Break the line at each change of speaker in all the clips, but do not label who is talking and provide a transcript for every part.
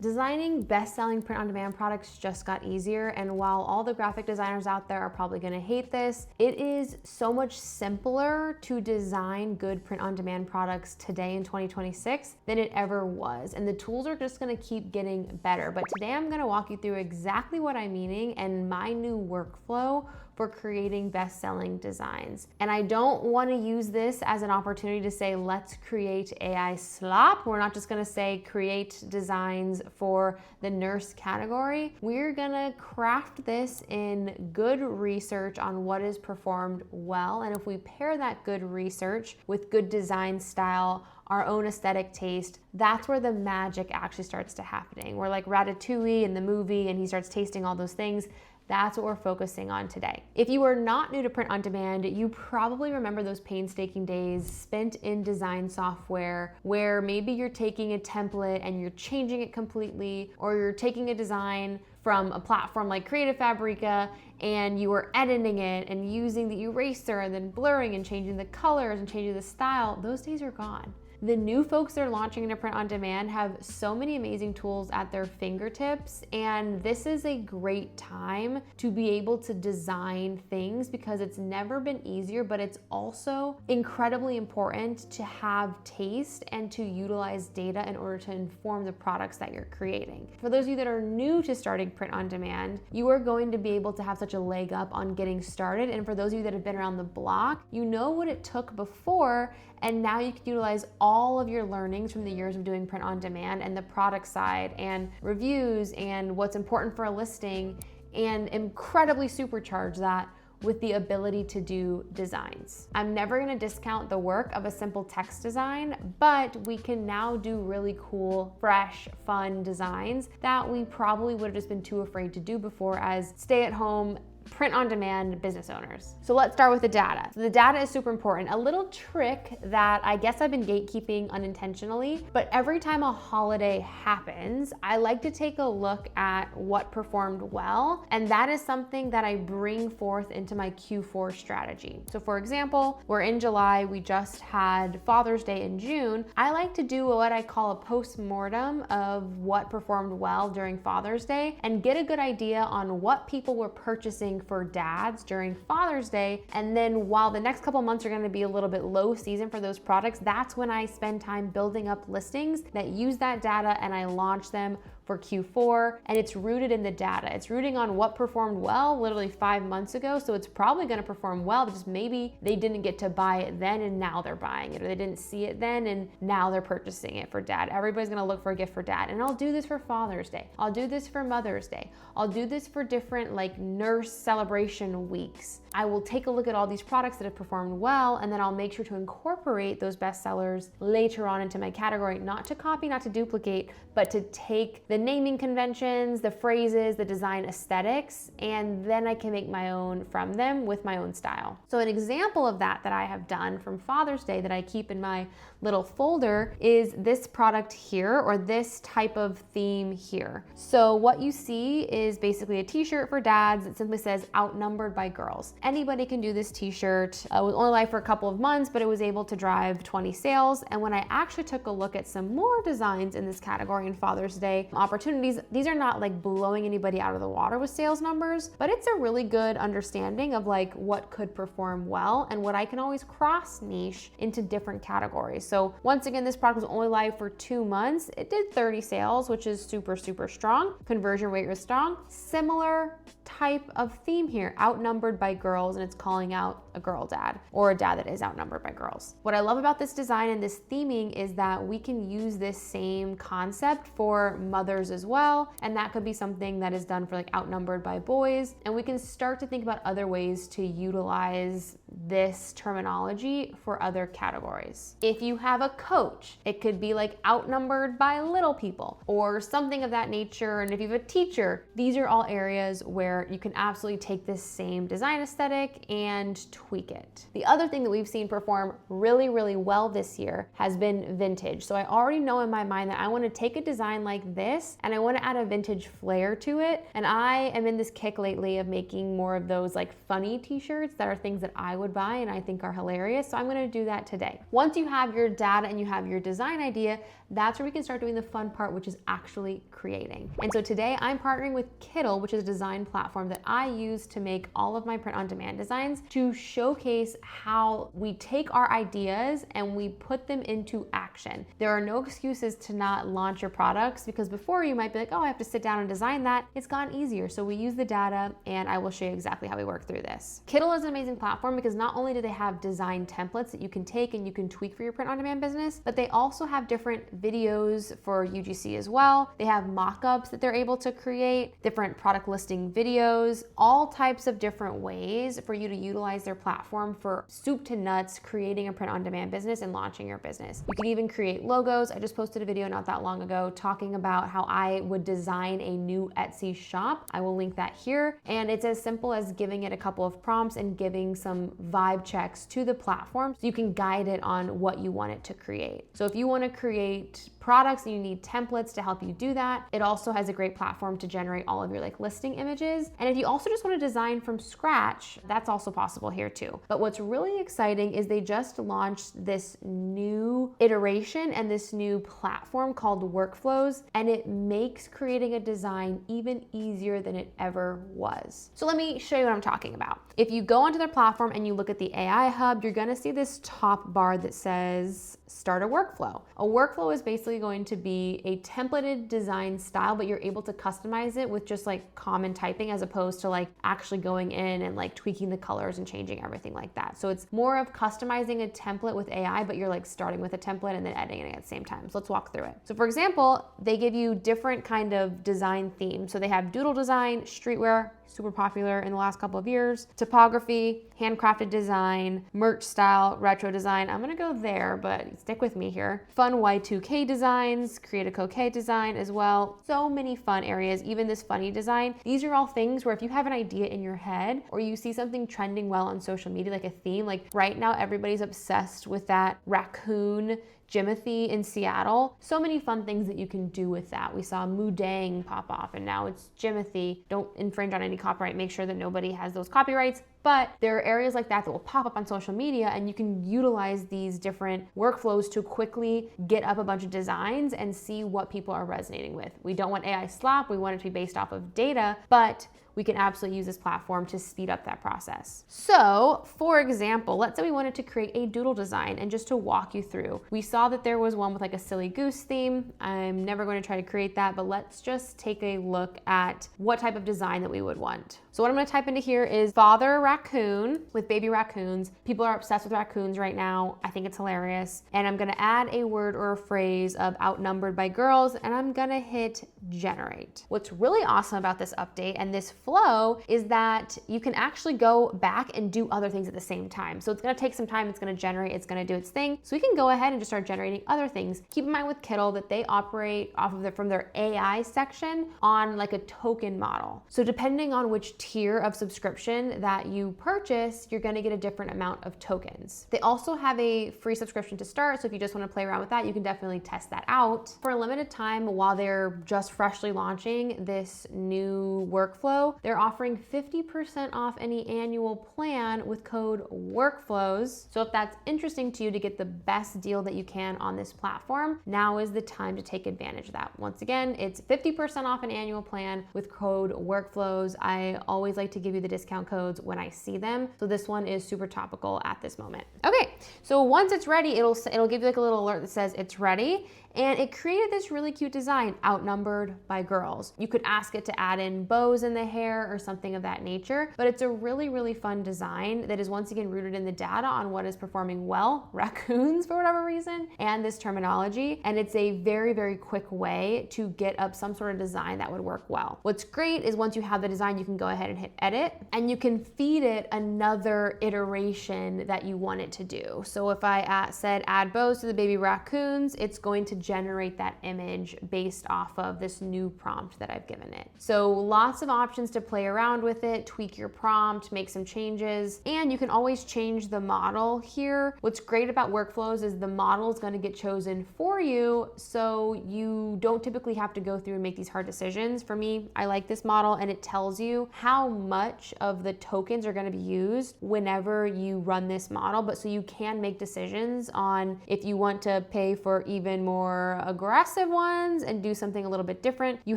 Designing best-selling print-on-demand products just got easier, and while all the graphic designers out there are probably gonna hate this, it is so much simpler to design good print-on-demand products today in 2026 than it ever was, and the tools are just gonna keep getting better. But today I'm gonna walk you through exactly what I'm meaning and my new workflow for creating best-selling designs. And I don't want to use this as an opportunity to say, let's create AI slop. We're not just going to say create designs for the nurse category. We're going to craft this in good research on what is performed well. And if we pair that good research with good design style, our own aesthetic taste, that's where the magic actually starts to happening. We're like Ratatouille in the movie and he starts tasting all those things. That's what we're focusing on today. If you are not new to print on demand, you probably remember those painstaking days spent in design software where maybe you're taking a template and you're changing it completely, or you're taking a design from a platform like Creative Fabrica and you are editing it and using the eraser and then blurring and changing the colors and changing the style. Those days are gone. The new folks that are launching into print on demand have so many amazing tools at their fingertips, and this is a great time to be able to design things because it's never been easier, but it's also incredibly important to have taste and to utilize data in order to inform the products that you're creating. For those of you that are new to starting print on demand, you are going to be able to have such a leg up on getting started, and for those of you that have been around the block, you know what it took before, and now you can utilize all of your learnings from the years of doing print on demand and the product side and reviews and what's important for a listing, and incredibly supercharge that with the ability to do designs. I'm never gonna discount the work of a simple text design, but we can now do really cool, fresh, fun designs that we probably would have just been too afraid to do before as stay-at-home print-on-demand business owners. So let's start with the data. So the data is super important. A little trick that I guess I've been gatekeeping unintentionally, but every time a holiday happens, I like to take a look at what performed well, and that is something that I bring forth into my Q4 strategy. So for example, we're in July, we just had Father's Day in June. I like to do what I call a post-mortem of what performed well during Father's Day and get a good idea on what people were purchasing for dads during Father's Day. And then while the next couple months are going to be a little bit low season for those products, that's when I spend time building up listings that use that data and I launch them for Q4, and it's rooted in the data. It's rooting on what performed well literally 5 months ago, so it's probably gonna perform well, but just maybe they didn't get to buy it then and now they're buying it, or they didn't see it then and now they're purchasing it for dad. Everybody's gonna look for a gift for dad, and I'll do this for Father's Day. I'll do this for Mother's Day. I'll do this for different like nurse celebration weeks. I will take a look at all these products that have performed well, and then I'll make sure to incorporate those bestsellers later on into my category, not to copy, not to duplicate, but to take the naming conventions, the phrases, the design aesthetics, and then I can make my own from them with my own style. So an example of that I have done from Father's Day that I keep in my little folder is this product here, or this type of theme here. So what you see is basically a t-shirt for dads that simply says outnumbered by girls. Anybody can do this t-shirt. It was only live for a couple of months, but it was able to drive 20 sales. And when I actually took a look at some more designs in this category in Father's Day opportunities, these are not like blowing anybody out of the water with sales numbers, but it's a really good understanding of like what could perform well and what I can always cross niche into different categories. So once again, this product was only live for 2 months. It did 30 sales, which is super, super strong. Conversion rate was strong. Similar type of theme here, outnumbered by girls, and it's calling out a girl dad or a dad that is outnumbered by girls. What I love about this design and this theming is that we can use this same concept for mothers as well, and that could be something that is done for like outnumbered by boys, and we can start to think about other ways to utilize this terminology for other categories. If you have a coach, it could be like outnumbered by little people or something of that nature. And if you have a teacher, these are all areas where you can absolutely take this same design aesthetic and tweak it. The other thing that we've seen perform really, really well this year has been vintage. So I already know in my mind that I want to take a design like this this, and I want to add a vintage flair to it. And I am in this kick lately of making more of those like funny t-shirts that are things that I would buy and I think are hilarious. So I'm going to do that today. Once you have your data and you have your design idea, that's where we can start doing the fun part, which is actually creating. And so today I'm partnering with Kittl, which is a design platform that I use to make all of my print-on-demand designs, to showcase how we take our ideas and we put them into action. There are no excuses to not launch your products, because before you might be like, oh, I have to sit down and design that. It's gotten easier. So we use the data, and I will show you exactly how we work through this. Kittl is an amazing platform because not only do they have design templates that you can take and you can tweak for your print-on-demand business, but they also have different videos for UGC as well. They have mock-ups that they're able to create, different product listing videos, all types of different ways for you to utilize their platform for soup to nuts, creating a print-on-demand business and launching your business. You can even create logos. I just posted a video not that long ago talking about how I would design a new Etsy shop. I will link that here. And it's as simple as giving it a couple of prompts and giving some vibe checks to the platform so you can guide it on what you want it to create. So if you want to create products and you need templates to help you do that, it also has a great platform to generate all of your like listing images. And if you also just want to design from scratch, that's also possible here too. But what's really exciting is they just launched this new iteration and this new platform called Workflows, and it makes creating a design even easier than it ever was. So let me show you what I'm talking about. If you go onto their platform and you look at the AI hub, you're gonna see this top bar that says start a workflow. A workflow is basically going to be a templated design style, but you're able to customize it with just like common typing as opposed to like actually going in and like tweaking the colors and changing everything like that. So it's more of customizing a template with AI, but you're like starting with a template and then editing it at the same time. So let's walk through it. So for example, they give you different kind of design themes. So they have doodle design, streetwear, super popular in the last couple of years, typography, handcrafted design, merch style, retro design. I'm gonna go there, but stick with me here. Fun Y2K designs, create a coquet design as well. So many fun areas, even this funny design. These are all things where if you have an idea in your head or you see something trending well on social media, like a theme, like right now everybody's obsessed with that raccoon Jimothy in Seattle. So many fun things that you can do with that. We saw Moodang pop off and now it's Jimothy. Don't infringe on any copyright. Make sure that nobody has those copyrights. But there are areas like that that will pop up on social media, and you can utilize these different workflows to quickly get up a bunch of designs and see what people are resonating with. We don't want AI slop. We want it to be based off of data, but we can absolutely use this platform to speed up that process. So for example, let's say we wanted to create a doodle design, and just to walk you through, we saw that there was one with like a silly goose theme. I'm never going to try to create that, but let's just take a look at what type of design that we would want. So what I'm going to type into here is father raccoon with baby raccoons. People are obsessed with raccoons right now. I think it's hilarious. And I'm going to add a word or a phrase of outnumbered by girls, and I'm going to hit generate. What's really awesome about this update and this flow is that you can actually go back and do other things at the same time. So it's going to take some time. It's going to generate. It's going to do its thing. So we can go ahead and just start generating other things. Keep in mind with Kittl that they operate off of from their AI section on like a token model. So depending on which tier of subscription that you purchase, you're going to get a different amount of tokens. They also have a free subscription to start. So if you just want to play around with that, you can definitely test that out. For a limited time, while they're just freshly launching this new workflow, they're offering 50% off any annual plan with code WORKFLOWS. So if that's interesting to you to get the best deal that you can on this platform, now is the time to take advantage of that. Once again, it's 50% off an annual plan with code WORKFLOWS. I always like to give you the discount codes when I see them. So this one is super topical at this moment. Okay, so once it's ready, it'll give you like a little alert that says it's ready. And it created this really cute design, outnumbered by girls. You could ask it to add in bows in the hair or something of that nature, but it's a really, really fun design that is once again rooted in the data on what is performing well, raccoons for whatever reason, and this terminology. And it's a very, very quick way to get up some sort of design that would work well. What's great is once you have the design, you can go ahead and hit edit, and you can feed it another iteration that you want it to do. So if I said add bows to the baby raccoons, it's going to generate that image based off of this new prompt that I've given it. So lots of options to play around with it, tweak your prompt, make some changes, and you can always change the model here. What's great about workflows is the model is going to get chosen for you, so you don't typically have to go through and make these hard decisions. For me, I like this model, and it tells you how much of the tokens are going to be used whenever you run this model, but so you can make decisions on if you want to pay for even more aggressive ones and do something a little bit different. You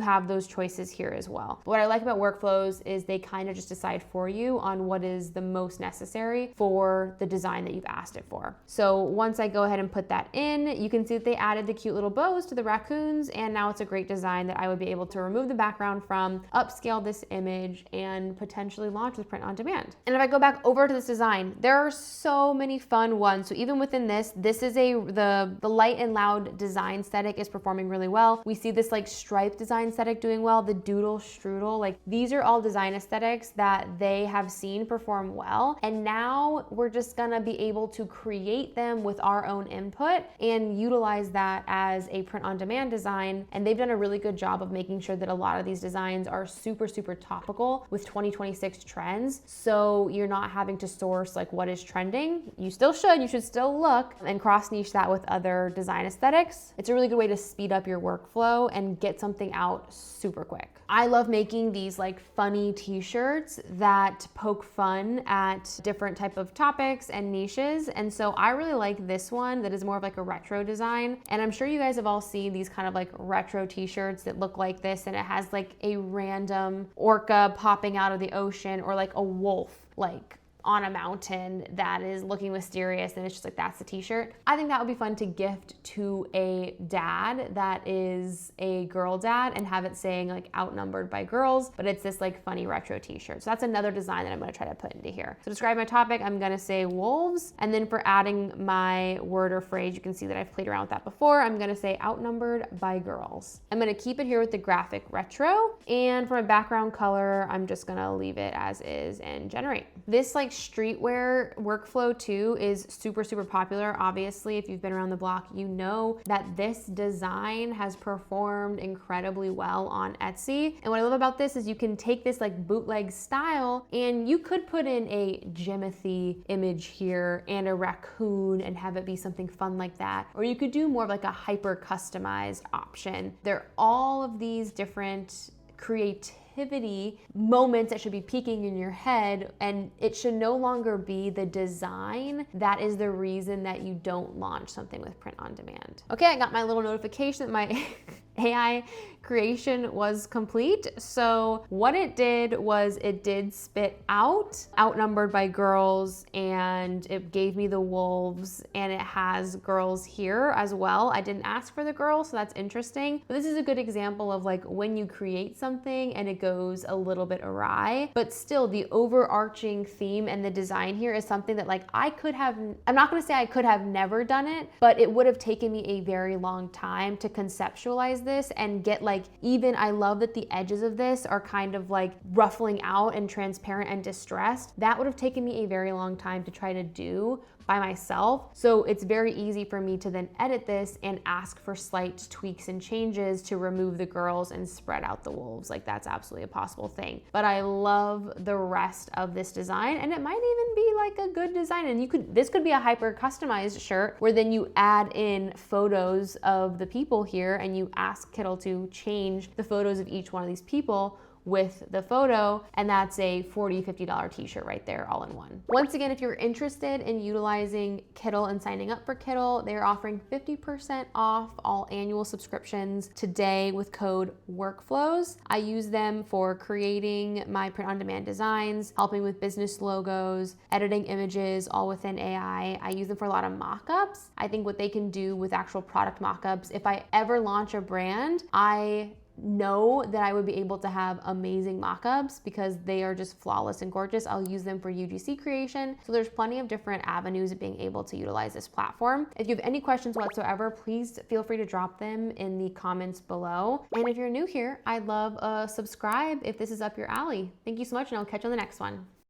have those choices here as well. What I like about workflows is they kind of just decide for you on what is the most necessary for the design that you've asked it for. So once I go ahead and put that in, you can see that they added the cute little bows to the raccoons, and now it's a great design that I would be able to remove the background from, upscale this image, and potentially launch with print on demand. And if I go back over to this design, there are so many fun ones. So even within this is the light and loud design aesthetic is performing really well. We see this like stripe design aesthetic doing well, the doodle strudel, like these are all design aesthetics that they have seen perform well. And now we're just gonna be able to create them with our own input and utilize that as a print on demand design. And they've done a really good job of making sure that a lot of these designs are super, super topical with 2026 trends. So you're not having to source like what is trending. You should still look and cross niche that with other design aesthetics. It's a really good way to speed up your workflow and get something out super quick. I love making these like funny t-shirts that poke fun at different type of topics and niches. And so I really like this one that is more of like a retro design. And I'm sure you guys have all seen these kind of like retro t-shirts that look like this, and it has like a random orca popping out of the ocean or like a wolf like on a mountain that is looking mysterious, and it's just like, that's the t-shirt. I think that would be fun to gift to a dad that is a girl dad and have it saying like outnumbered by girls, but it's this like funny retro t-shirt. So that's another design that I'm gonna try to put into here. So describe my topic, I'm gonna say wolves. And then for adding my word or phrase, you can see that I've played around with that before. I'm gonna say outnumbered by girls. I'm gonna keep it here with the graphic retro. And for my background color, I'm just gonna leave it as is and generate. This like streetwear workflow too is super, super popular. Obviously, if you've been around the block, you know that this design has performed incredibly well on Etsy. And what I love about this is you can take this like bootleg style and you could put in a Jimothy image here and a raccoon and have it be something fun like that. Or you could do more of like a hyper customized option. There are all of these different creativity moments that should be peaking in your head, and it should no longer be the design that is the reason that you don't launch something with print on demand. Okay, I got my little notification that my AI creation was complete. So what it did was it did spit out outnumbered by girls, and it gave me the wolves, and it has girls here as well. I didn't ask for the girls, so that's interesting. But this is a good example of like when you create something and it goes a little bit awry, but still the overarching theme and the design here is something that like I'm not gonna say I could have never done it, but it would have taken me a very long time to conceptualize this and get like, even I love that the edges of this are kind of like ruffling out and transparent and distressed. That would have taken me a very long time to try to do by myself. So it's very easy for me to then edit this and ask for slight tweaks and changes to remove the girls and spread out the wolves. Like that's absolutely a possible thing. But I love the rest of this design, and it might even be like a good design. And this could be a hyper customized shirt where then you add in photos of the people here and you ask Kittl to change the photos of each one of these people with the photo, and that's a $40, $50 t-shirt right there all in one. Once again, if you're interested in utilizing Kittl and signing up for Kittl, they're offering 50% off all annual subscriptions today with code WORKFLOWS. I use them for creating my print-on-demand designs, helping with business logos, editing images, all within AI. I use them for a lot of mock-ups. I think what they can do with actual product mock-ups, if I ever launch a brand, I know that I would be able to have amazing mock-ups because they are just flawless and gorgeous. I'll use them for UGC creation. So there's plenty of different avenues of being able to utilize this platform. If you have any questions whatsoever, please feel free to drop them in the comments below. And if you're new here, I'd love a subscribe if this is up your alley. Thank you so much, and I'll catch you on the next one.